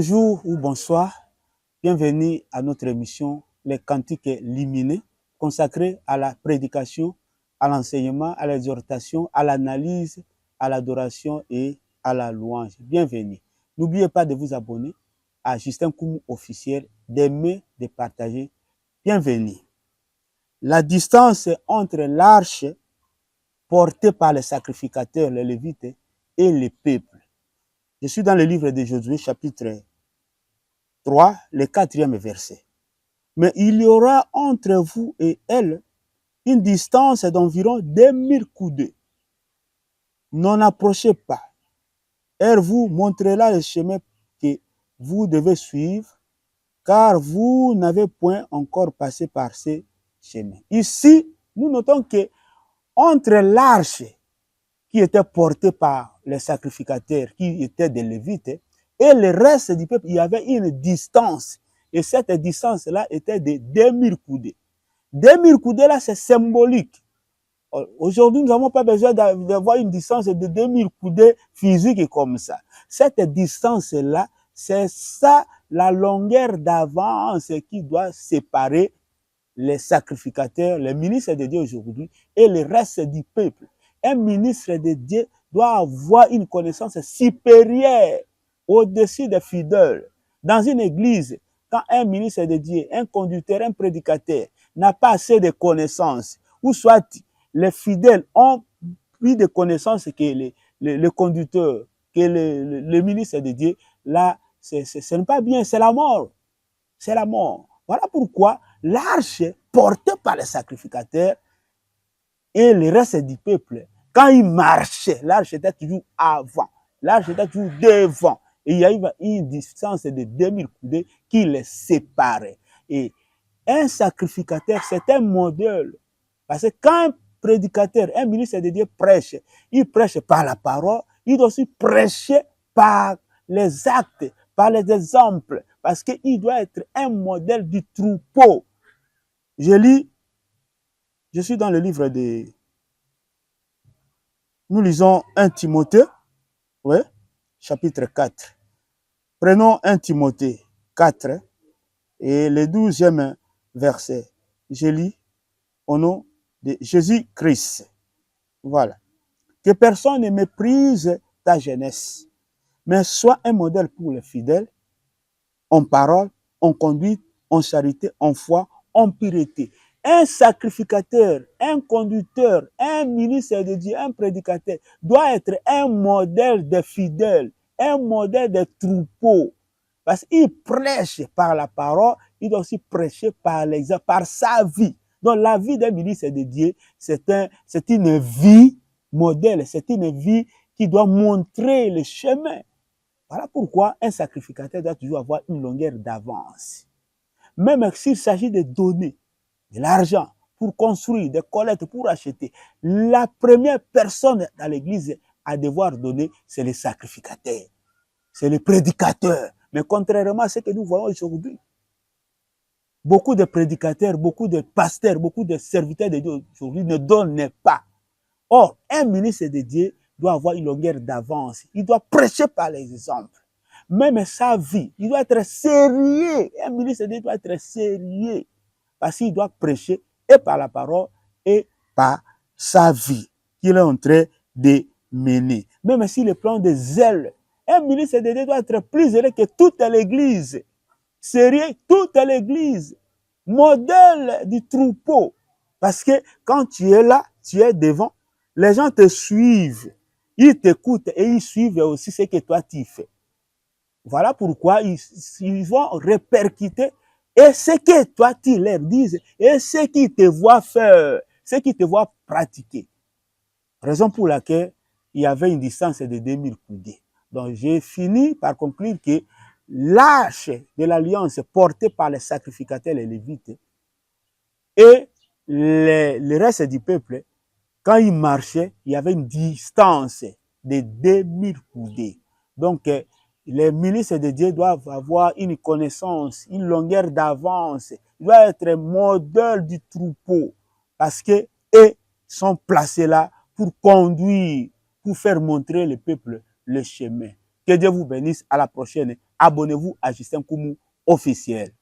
Bonjour ou bonsoir, bienvenue à notre émission Les Cantiques Liminés, consacrée à la prédication, à l'enseignement, à l'exhortation, à l'analyse, à l'adoration et à la louange. Bienvenue. N'oubliez pas de vous abonner à Justin Koumou officiel, d'aimer, de partager. Bienvenue. La distance entre l'arche portée par les sacrificateurs, les Lévites, et le peuple. Je suis dans le livre de Josué, chapitre 3, le 4e verset. Mais il y aura entre vous et elle une distance d'environ 2000 coudées. N'en approchez pas. Elle vous montrera le chemin que vous devez suivre, car vous n'avez point encore passé par ces chemins. Ici, nous notons que entre l'arche qui était portée par les sacrificateurs, qui étaient des Lévites, et le reste du peuple, il y avait une distance. Et cette distance-là était de 2000 coudées. 2000 coudées, là, c'est symbolique. Aujourd'hui, nous n'avons pas besoin d'avoir une distance de 2000 coudées physiques comme ça. Cette distance-là, c'est ça la longueur d'avance qui doit séparer les sacrificateurs, les ministres de Dieu aujourd'hui et le reste du peuple. Un ministre de Dieu doit avoir une connaissance supérieure au-dessus des fidèles. Dans une église, quand un ministre de Dieu, un conducteur, un prédicateur n'a pas assez de connaissances, ou soit les fidèles ont plus de connaissances que le conducteur, que le ministre de Dieu, là, ce n'est pas bien, c'est la mort. C'est la mort. Voilà pourquoi l'arche portée par les sacrificateurs et le reste du peuple, quand ils marchaient, l'arche était toujours avant, l'arche était toujours devant. Et il y a eu une distance de 2000 coudées qui les séparait. Et un sacrificateur, c'est un modèle. Parce que quand un prédicateur, un ministre de Dieu prêche, il prêche par la parole, il doit aussi prêcher par les actes, par les exemples, parce qu'il doit être un modèle du troupeau. Je suis dans le livre de... Nous lisons 1 Timothée, ouais, chapitre 4. Prenons 1 Timothée 4 et le 12e verset. Je lis au nom de Jésus-Christ. Voilà. Que personne ne méprise ta jeunesse, mais sois un modèle pour les fidèles, en parole, en conduite, en charité, en foi, en pureté. Un sacrificateur, un conducteur, un ministre de Dieu, un prédicateur doit être un modèle de fidèles, un modèle de troupeau. Parce qu'il prêche par la parole, il doit aussi prêcher par l'exemple, par sa vie. Donc la vie d'un ministre de Dieu, c'est une vie modèle, c'est une vie qui doit montrer le chemin. Voilà pourquoi un sacrificateur doit toujours avoir une longueur d'avance. Même s'il s'agit de donner de l'argent pour construire, des collectes pour acheter, la première personne dans l'église à devoir donner, c'est le sacrificateur, c'est le prédicateur. Mais contrairement à ce que nous voyons aujourd'hui, beaucoup de prédicateurs, beaucoup de pasteurs, beaucoup de serviteurs de Dieu aujourd'hui ne donnent pas. Or, un ministre de Dieu doit avoir une longueur d'avance. Il doit prêcher par l'exemple. Même sa vie, il doit être sérieux. Un ministre de Dieu doit être sérieux. Parce qu'il doit prêcher et par la parole et par sa vie qu'il est en train de mener. Même s'il est plein de zèle, un ministre de Dieu doit être plus zélé que toute l'église. Sérieux, toute l'église. Modèle du troupeau. Parce que quand tu es là, tu es devant, les gens te suivent. Ils t'écoutent et ils suivent aussi ce que toi tu fais. Voilà pourquoi ils vont répercuter et ce que toi tu leur dises et ce qu'ils te voient faire, ce qu'ils te voient pratiquer. Raison pour laquelle il y avait une distance de 2000 coudées. Donc j'ai fini par conclure que l'arche de l'alliance portée par les sacrificateurs et les lévites et le reste du peuple, quand ils marchaient, il y avait une distance de 2000 coudées. Donc, les ministres de Dieu doivent avoir une connaissance, une longueur d'avance. Ils doivent être modèle du troupeau parce qu'ils sont placés là pour conduire, pour faire montrer le peuple le chemin. Que Dieu vous bénisse. À la prochaine. abonnez-vous à Justin Koumou officiel.